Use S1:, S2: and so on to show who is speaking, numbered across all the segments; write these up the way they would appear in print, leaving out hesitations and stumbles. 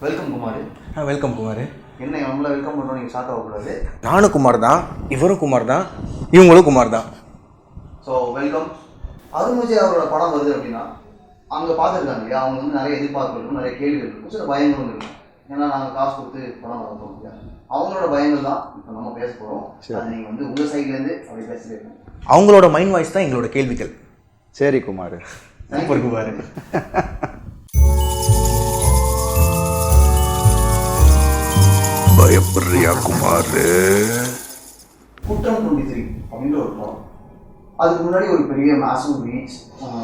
S1: Welcome Kumar.
S2: Welcome Kumar.
S1: என்ன நம்மள welcome பண்ணுறோம், நீங்கள் ஷார்ட் ஆகக்கூடாது.
S2: நானும் குமார் தான், இவரும் குமார் தான், இவங்களும் குமார் தான்.
S1: So welcome. அருண் விஜய் அவரோட படம் வருது அப்படின்னா அங்கே பார்த்துருக்காங்க இல்லையா, அவங்க வந்து நிறைய எதிர்பார்ப்பு இருக்கும், நிறைய கேள்விகள் இருக்கும், சில பயங்களும் இருக்கும். ஏன்னா நாங்கள் காசு கொடுத்து படம் வர முடியாது. அவங்களோட பயங்கள் தான் இப்போ நம்ம பேச போகிறோம். அது நீங்கள் வந்து உங்கள் சைட்லேருந்து அப்படி பேசிட்டே இருக்கணும்.
S2: அவங்களோட மைண்ட் வாய்ஸ் தான் எங்களோட கேள்விகள்.
S3: சரி குமார்.
S2: சூப்பர் குமார்.
S3: பயப்படுறியா குமார்?
S1: குற்றம் 23 அப்படின்ற ஒரு படம், அதுக்கு முன்னாடி ஒரு பெரிய மேசிவ் ரீச்,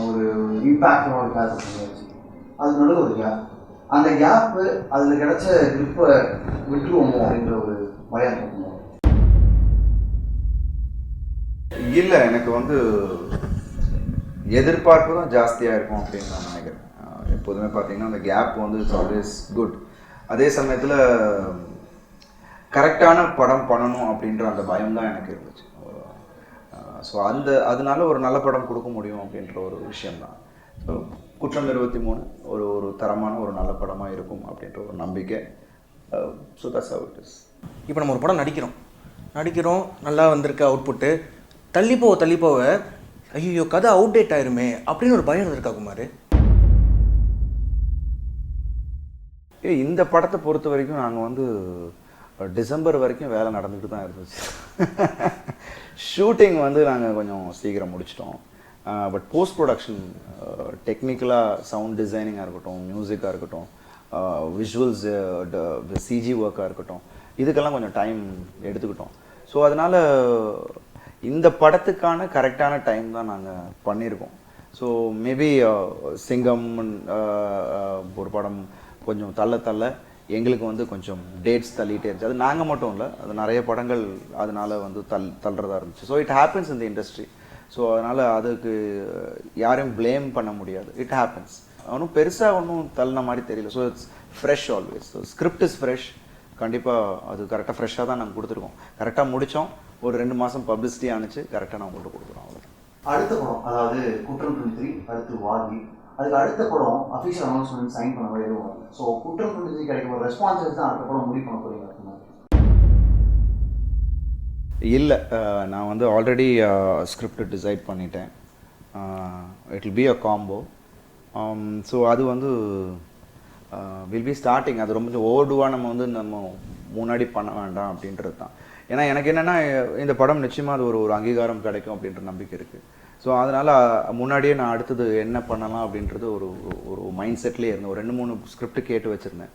S1: ஒரு இம்பேக்டான ஒரு கேப் பண்ணியாச்சு. அதுக்கு நடுவில் ஒரு கேப், அந்த கேப்பு அதில் கிடைச்ச கிரிப்பை விட்டுருவோமோ அப்படின்ற ஒரு பயம் இருக்கும்.
S3: இல்லை, எனக்கு வந்து எதிர்பார்ப்பு தான் ஜாஸ்தியாக இருக்கும் அப்படின்னு நான் நினைக்கிறேன். எப்போதுமே பார்த்தீங்கன்னா அந்த கேப் வந்து இட்ஸ் ஆல்வேஸ் குட். அதே சமயத்தில் கரெக்டான படம் பண்ணணும் அப்படின்ற அந்த பயம் தான் எனக்கு இருந்துச்சு. ஸோ அதனால ஒரு நல்ல படம் கொடுக்க முடியும் அப்படின்ற ஒரு விஷயம்தான். ஸோ குற்றம் 23 ஒரு தரமான ஒரு நல்ல படமாக இருக்கும் அப்படின்ற ஒரு நம்பிக்கை. So that's how it is.
S2: இப்போ நம்ம ஒரு படம் நடிக்கிறோம், நல்லா வந்திருக்க அவுட்புட்டு, தள்ளி போக ஐயோ கதை அவுடேட் ஆயிருமே அப்படின்னு ஒரு பயம் இருக்கா குமார்?
S3: இந்த படத்தை பொறுத்த வரைக்கும் நாங்கள் வந்து டிசம்பர் வரைக்கும் வேலை நடந்துக்கிட்டு தான் இருந்துச்சு. ஷூட்டிங் வந்து நாங்கள் கொஞ்சம் சீக்கிரம் முடிச்சிட்டோம். பட் போஸ்ட் ப்ரொடக்ஷன், டெக்னிக்கலாக சவுண்ட் டிசைனிங்காக இருக்கட்டும், மியூசிக்காக இருக்கட்டும், விஷுவல்ஸ், சிஜி ஒர்க்காக இருக்கட்டும், இதுக்கெல்லாம் கொஞ்சம் டைம் எடுத்துக்கிட்டோம். ஸோ அதனால் இந்த படத்துக்கான கரெக்டான டைம் தான் நாங்கள் பண்ணியிருக்கோம். ஸோ மேபி சிங்கம் ஒரு படம் கொஞ்சம் தள்ள எங்களுக்கு வந்து கொஞ்சம் டேட்ஸ் தள்ளிகிட்டே இருந்துச்சு. அது நாங்கள் மட்டும் இல்லை, அது நிறைய படங்கள் அதனால் வந்து தள்ளுறதா இருந்துச்சு. So it happens in the industry. So அதனால் அதுக்கு யாரையும் ப்ளேம் பண்ண முடியாது. It happens. ஒன்றும் பெருசாக ஒன்றும் தள்ளின மாதிரி தெரியல. So it's fresh always. So script is fresh. கண்டிப்பாக அது கரெக்டாக ஃப்ரெஷ்ஷாக தான் நாங்கள் கொடுத்துருக்கோம். கரெக்டாக முடித்தோம். ஒரு 2 மாதம் பப்ளிசிட்டி ஆனிச்சு. கரெக்டாக நான் உங்கள்கிட்ட கொடுக்குறோம். அவ்வளோ
S1: அடுத்த படம், அதாவது குற்றம் 23, அடுத்து வாதி, அதுக்கு அடுத்த படம் அஃபிஷியல் அனௌன்ஸ்மெண்ட் சைன் பண்ண மாதிரி எதுவும் வரல. ஸோ குற்றம் 23 கிடைக்கும் ஒரு ரெஸ்பான்சஸ் தான் அடுத்த படம் முடிவு பண்ண போகிறீங்க?
S3: இல்லை, நான் வந்து ஆல்ரெடி ஸ்கிரிப்ட் டிசைட் பண்ணிட்டேன். It will be a combo. So அது வந்து வில் பி ஸ்டார்டிங். அது ரொம்ப ஓடுவாக நம்ம முன்னாடி பண்ண வேண்டாம் அப்படின்றது தான். ஏன்னா எனக்கு என்னென்னா இந்த படம் நிச்சயமாக அது ஒரு அங்கீகாரம் கிடைக்கும் அப்படின்ற நம்பிக்கை இருக்குது. ஸோ அதனால் முன்னாடியே நான் அடுத்தது என்ன பண்ணலாம் அப்படின்றது ஒரு மைண்ட் செட்லேயே இருந்தேன். ஒரு 2-3 ஸ்கிரிப்ட் கேட்டு வச்சுருந்தேன்.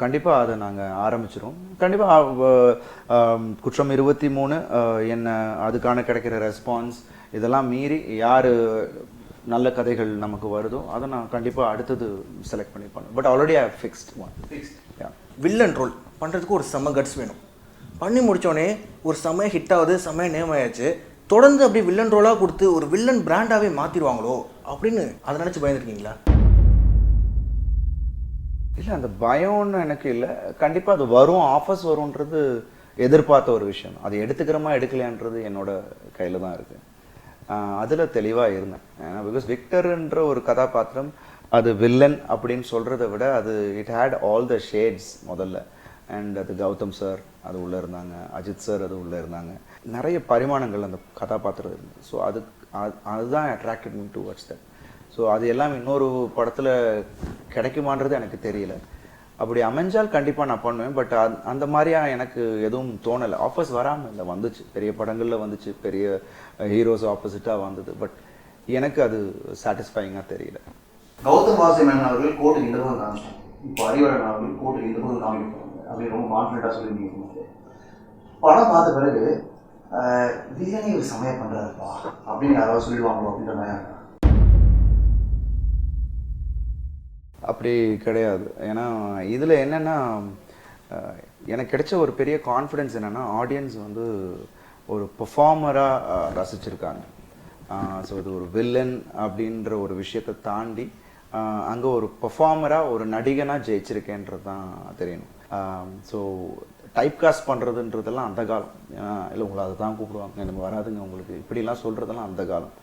S3: கண்டிப்பாக அதை நாங்கள் ஆரம்பிச்சிடும். கண்டிப்பாக குற்றம் 23 என்ன அதுக்கான கிடைக்கிற ரெஸ்பான்ஸ் இதெல்லாம் மீறி யார் நல்ல கதைகள் நமக்கு வருதோ அதை நான் கண்டிப்பாக அடுத்தது செலக்ட் பண்ணி பண்ணேன். But already I fixed one.
S2: Villain role பண்ணுறதுக்கு ஒரு செம்ம கட்ஸ் வேணும். பண்ணி முடித்தோடனே ஒரு செம்மையாக ஹிட் ஆகுது, செம்மையாக நேம் ஆயாச்சு. தொடர்ந்து அப்படி வில்லன் ரோலாக கொடுத்து ஒரு வில்லன் பிராண்டாகவே மாற்றிடுவாங்களோ அப்படின்னு அதை நினச்சி பயந்துருக்கீங்களா?
S3: இல்லை, அந்த பயம்னு எனக்கு இல்லை. கண்டிப்பாக அது வரும், ஆஃபர்ஸ் வரும்ன்றது எதிர்பார்த்த ஒரு விஷயம். அது எடுத்துக்கிறோமா எடுக்கலையான்றது என்னோட கையில் தான் இருக்குது. அதில் தெளிவாக இருந்தேன். ஏன்னா பிகாஸ் விக்டர்ன்ற ஒரு கதாபாத்திரம் அது வில்லன் அப்படின்னு சொல்கிறத விட அது it had all the shades முதல்ல. அண்ட் அது கௌதம் சார் அது உள்ளே இருந்தாங்க, அஜித் சார் அது உள்ளே இருந்தாங்க, நிறைய பரிமாணங்கள் அந்த கதாபாத்திரம் இருந்தது. ஸோ அதுதான் attracted me towards that. So அது எல்லாம் இன்னொரு படத்தில் கிடைக்குமான்றது எனக்கு தெரியல. அப்படி அமைஞ்சால் கண்டிப்பாக நான் பண்ணுவேன். பட் அந்த மாதிரியாக எனக்கு எதுவும் தோணலை. ஆஃபர்ஸ் வராமல் இல்லை, வந்துச்சு, பெரிய படங்களில் வந்துச்சு, பெரிய ஹீரோஸ் ஆப்போசிட்டாக வந்தது. பட் எனக்கு அது சாட்டிஸ்ஃபைங்காக தெரியல.
S1: கௌதம் வாசுதேவன் அவர்கள் கோர்ட்டுக்கு இந்த போது காமிச்சாங்க, இப்போ அறிவரன் அவர்கள் கோர்ட்டுக்கு இந்த போது காமிக்க அப்படின்னு ரொம்ப கான்ஃபிடென்ட்டாக சொல்லியிருந்தீங்க. படம் பார்த்த பிறகு வில்லனே ஒரு சமயம் பண்ணுறாருப்பா அப்படின்னு யாராவது சொல்லிடுவாங்களோ அப்படின்ற மாதிரி?
S3: அப்படி கிடையாது. ஏன்னா இதில் என்னென்னா எனக்கு கிடைச்ச ஒரு பெரிய கான்ஃபிடென்ஸ் என்னென்னா ஆடியன்ஸ் வந்து ஒரு பெர்ஃபார்மராக ரசிச்சிருக்காங்க. ஸோ இது ஒரு வில்லன் அப்படின்ற ஒரு விஷயத்தை தாண்டி அங்கே ஒரு பெர்ஃபார்மராக ஒரு நடிகனாக ஜெயிச்சிருக்கேன்றது தான் தெரியணும். ஸோ டைப் காஸ்ட் பண்ணுறதுன்றதெல்லாம் அந்த காலம். இல்லை உங்களை அதை தான் கூப்பிடுவாங்க, நம்ம வராதுங்க உங்களுக்கு இப்படிலாம் சொல்கிறதெல்லாம் அந்த காலம்.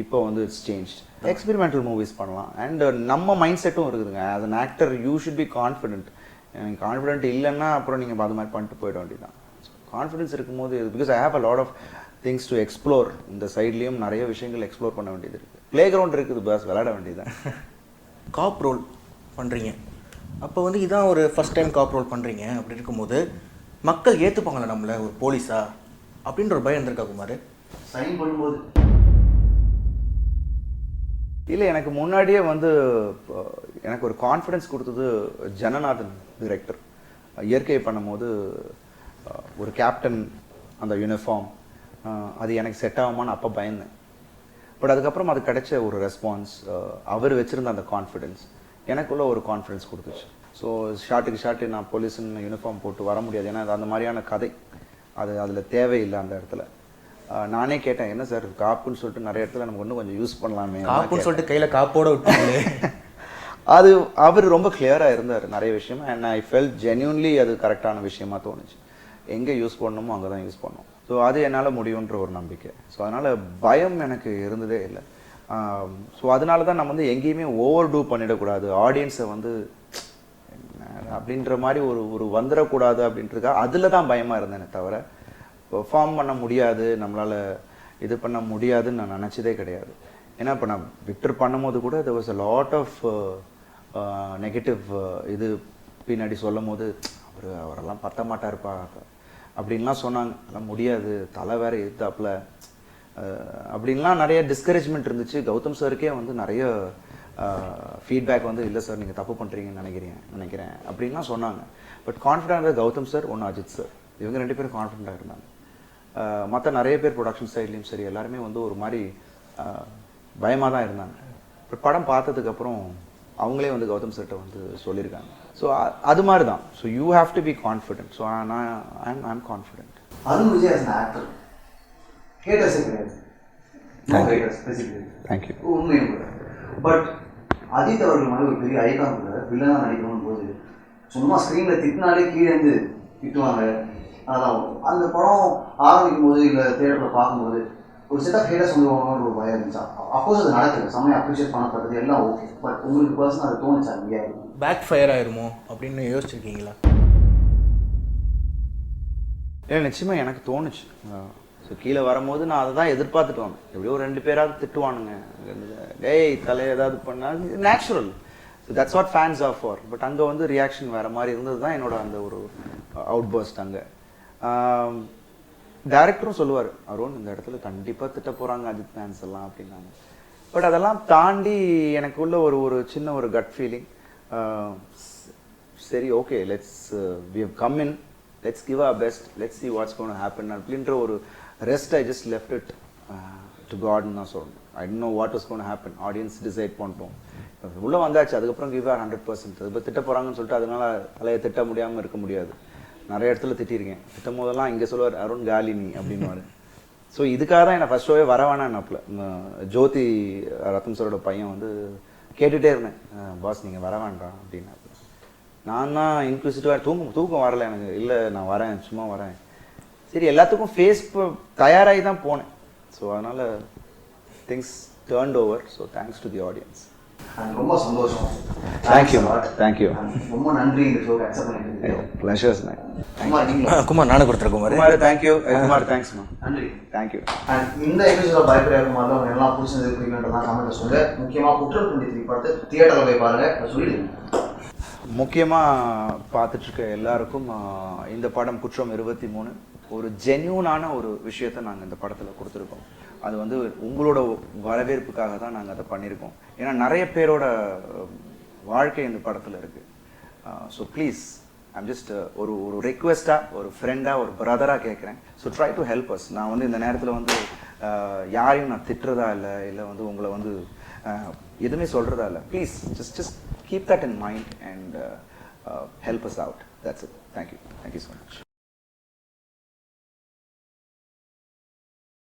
S3: இப்போ வந்து இட்ஸ் சேஞ்ச். எக்ஸ்பெரிமெண்டல் மூவிஸ் பண்ணலாம். அண்ட் நம்ம மைண்ட் செட்டும் இருக்குதுங்க. As an actor you should be confident. எனக்கு கான்ஃபிடென்ட் இல்லைன்னா அப்புறம் நீங்கள் அது மாதிரி பண்ணிட்டு போயிட வேண்டியதான். கான்ஃபிடென்ஸ் இருக்கும்போது because I have a lot of things to explore. இந்த சைட்லேயும் நிறைய விஷயங்கள் எக்ஸ்ப்ளோர் பண்ண வேண்டியது இருக்குது. ப்ளே கிரவுண்ட் இருக்குது, பஸ் விளையாட வேண்டியதுதான்.
S2: காப் ரோல் பண்ணுறீங்க, அப்போ வந்து இதான் ஒரு ஃபஸ்ட் டைம் காப் ரோல் பண்ணுறீங்க. அப்படி இருக்கும்போது மக்கள் ஏற்றுப்பாங்களா நம்மளை ஒரு போலீஸா அப்படின்ற ஒரு பயம் இருந்திருக்கா குமார்?
S1: சைன் பண்ணும்போது
S3: இல்லை, எனக்கு முன்னாடியே வந்து எனக்கு ஒரு கான்ஃபிடென்ஸ் கொடுத்தது ஜனநாதன் டிரெக்டர். இயற்கை பண்ணும்போது ஒரு கேப்டன் அந்த யூனிஃபார்ம் அது எனக்கு செட் ஆகுமான்னு அப்போ பயந்தேன். பட் அதுக்கப்புறம் அது கிடைச்ச ஒரு ரெஸ்பான்ஸ், அவர் வச்சுருந்த அந்த கான்ஃபிடென்ஸ் எனக்குள்ள ஒரு கான்ஃபிடென்ஸ் கொடுத்துச்சு. ஸோ ஷார்ட்டுக்கு நான் போலீஸ்ன்னு யூனிஃபார்ம் போட்டு வர முடியாது, ஏன்னா அது அந்த மாதிரியான கதை, அதில் தேவையில்லை அந்த இடத்துல. நானே கேட்டேன், என்ன சார் காப்புன்னு சொல்லிட்டு நிறைய இடத்துல நமக்கு இன்னும் கொஞ்சம் யூஸ் பண்ணலாமே,
S2: காப்புன்னு சொல்லிட்டு கையில் காப்போட விட்டாங்களே.
S3: அது அவர் ரொம்ப கிளியராக இருந்தார் நிறைய விஷயம். அண்ட் ஐ ஃபெல் ஜென்யூன்லி அது கரெக்டான விஷயமா தோணுச்சு. எங்கே யூஸ் பண்ணணுமோ அங்கே தான் யூஸ் பண்ணோம். ஸோ அது என்னால் முடியுன்ற ஒரு நம்பிக்கை. ஸோ அதனால் பயம் எனக்கு இருந்ததே இல்லை. ஸோ அதனால தான் நம்ம வந்து எங்கேயுமே ஓவர் டூ பண்ணிடக்கூடாது, ஆடியன்ஸை வந்து அப்படின்ற மாதிரி ஒரு வந்துடக்கூடாது அப்படின்றதுக்காக அதில் தான் பயமாக இருந்தேனே தவிர பெர்ஃபார்ம் பண்ண முடியாது, நம்மளால் இது பண்ண முடியாதுன்னு நான் நினச்சதே கிடையாது. ஏன்னா இப்போ நான் விக்டர் பண்ணும்போது கூட there was a lot of negative இது பின்னாடி சொல்லும் போது அவரெல்லாம் பத்த மாட்டார்ப்பா அப்படின்லாம் சொன்னாங்க. அதெல்லாம் முடியாது, தலை வேறு எதிர்த்தாப்புல அப்படின்லாம் நிறைய டிஸ்கரேஜ்மெண்ட் இருந்துச்சு. கௌதம் சாருக்கே வந்து நிறைய ஃபீட்பேக் வந்து இல்லை சார் நீங்கள் தப்பு பண்ணுறீங்கன்னு நினைக்கிறேன் அப்படின்லாம் சொன்னாங்க. பட் கான்ஃபிடென்ட்டாக கௌதம் சார், ஒன்று அஜித் சார், இவங்க 2 பேரும் கான்ஃபிடென்ட்டாக இருந்தாங்க. மற்ற நிறைய பேர் ப்ரொடக்ஷன் சைட்லேயும் சரி எல்லாருமே வந்து ஒரு மாதிரி பயமாக தான் இருந்தாங்க. பட் படம் பார்த்ததுக்கப்புறம் அவங்களே வந்து கௌதம் சார்கிட்ட வந்து சொல்லியிருக்காங்க. ஸோ அது மாதிரி தான். So you have to be confident. So I'm confident.
S1: Arun Vijay as an actor ஹேட்டர்ஸே கிடையாது.
S3: தேங்க்யூ.
S1: உண்மையும் கூட. பட் அஜித் அவர்கள் மாதிரி ஒரு பெரிய ஐகான் கூட வில்லனாக நடிக்கணும் போது சும்மா ஸ்க்ரீனில் திட்டினாலே கீழே இருந்து திட்டுவாங்க. அதான் அந்த படம் ஆரம்பிக்கும் போது இல்லை தியேட்டரில் பார்க்கும்போது ஒரு செட் ஆஃப் ஹேட்டர்ஸ் வந்துருவாங்கன்னு ஒரு பயம் இருந்துச்சா? அஃப்கோர்ஸ் அது நடக்குது, செம்மையாக அப்ரிஷியேட் பண்ணப்பட்டது எல்லாம் ஓகே. பட் உங்களுக்கு பர்சனாக அது தோணுச்சா? இல்லையா
S2: பேக் ஃபயர் ஆயிருமோ அப்படின்னு யோசிச்சிருக்கீங்களா?
S3: இல்லை, நிச்சயமாக எனக்கு தோணுச்சு. ஸோ கீழே வரும்போது நான் அதை தான் எதிர்பார்த்துட்டு வந்தேன். எப்படியோ 2 பேராவது திட்டுவானுங்க, டேய் தலை ஏதாவது பண்ணால் natural. So that's what fans are for. But அங்கே வந்து ரியாக்ஷன் வேறு மாதிரி இருந்தது தான் என்னோட அந்த ஒரு அவுட் பர்ஸ்ட். அங்கே டைரக்டரும் சொல்லுவார், அருண் இந்த இடத்துல கண்டிப்பாக திட்ட போகிறாங்க அஜித் ஃபேன்ஸ் எல்லாம் அப்படின்னாங்க. பட் அதெல்லாம் தாண்டி எனக்குள்ள ஒரு சின்ன ஒரு கட் ஃபீலிங், சரி okay let's we how come in, let's give our best, let's see what's gonna happen அப்படின்ற ஒரு rest I just left it to காட்னு தான் சொல்லணும். I don't know what is gonna happen, audience decide பண்ணிட்டோம். உள்ளே வந்தாச்சு, அதுக்கப்புறம் கிவ் ஆர் 100%. இப்போ திட்ட போகிறாங்கன்னு சொல்லிட்டு அதனால தலையை திட்ட முடியாமல் இருக்க முடியாது. நிறைய இடத்துல திட்டிருக்கேன். திட்டும் போதெல்லாம் இங்கே சொல்லுவார் அருண் காலினி அப்படின்னு. ஸோ இதுக்காக தான் என்னை ஃபர்ஸ்ட் ஷோவே வர வேணான்னாப்புல. ஜோதி ரத்தம் சாரோட பையன் வந்து கேட்டுகிட்டே இருந்தேன், பாஸ் நீங்கள் வர வேண்டாம் அப்படின்னாப்புல. நான் தான் இன்க்ளூசிவாக தூக்கம் வரல எனக்கு, இல்லை நான் வரேன் சும்மா வரேன். சரி எல்லாத்துக்கும் ஃபேஸ் தயாராகி தான் போனேன். ஸோ அதனால் things turned over. So thanks to the audience.
S1: ரொம்ப சந்தோஷம்.
S3: தேங்க்யூ.
S1: ரொம்ப நன்றி இந்த ஷோக்கு அக்செப்ட் பண்ணிட்டு.
S3: Pleasures man.
S2: குமார் நானும் கொடுத்துருக்கேன் Kumar.
S3: Thank you Kumar. Thanks ma'am.
S1: நன்றி.
S3: தேங்க்யூ.
S1: அண்ட் இந்த எபிசோட பயப்படாத மாதிரி எல்லாம் பிடிச்சது பிடிக்கணுன்றதான் கமெண்ட்ல சொல்லுங்க. முக்கியமாக குற்றம் 23 படத்தை தியேட்டரில் போய் பாருங்க சொல்லிடுங்க.
S3: முக்கியமாக பார்த்துட்ருக்க எல்லாருக்கும் இந்த படம் குற்றம் 23 ஒரு ஜென்யூனான ஒரு விஷயத்தை நாங்கள் இந்த படத்தில் கொடுத்துருக்கோம். அது வந்து உங்களோட வரவேற்புக்காக தான் நாங்கள் அதை பண்ணியிருக்கோம். ஏன்னா நிறைய பேரோட வாழ்க்கை இந்த படத்தில் இருக்குது. ஸோ ப்ளீஸ் ஐம் ஜஸ்ட் ஒரு ரெக்வெஸ்ட்டாக, ஒரு ஃப்ரெண்டாக, ஒரு பிரதராக கேட்குறேன். So try to help us. நான் வந்து இந்த நேரத்தில் வந்து யாரையும் நான் திட்டுறதா இல்லை வந்து உங்களை வந்து எதுவுமே சொல்கிறதா இல்லை. Please just keep that in mind and help us out. That's it. Thank you so much.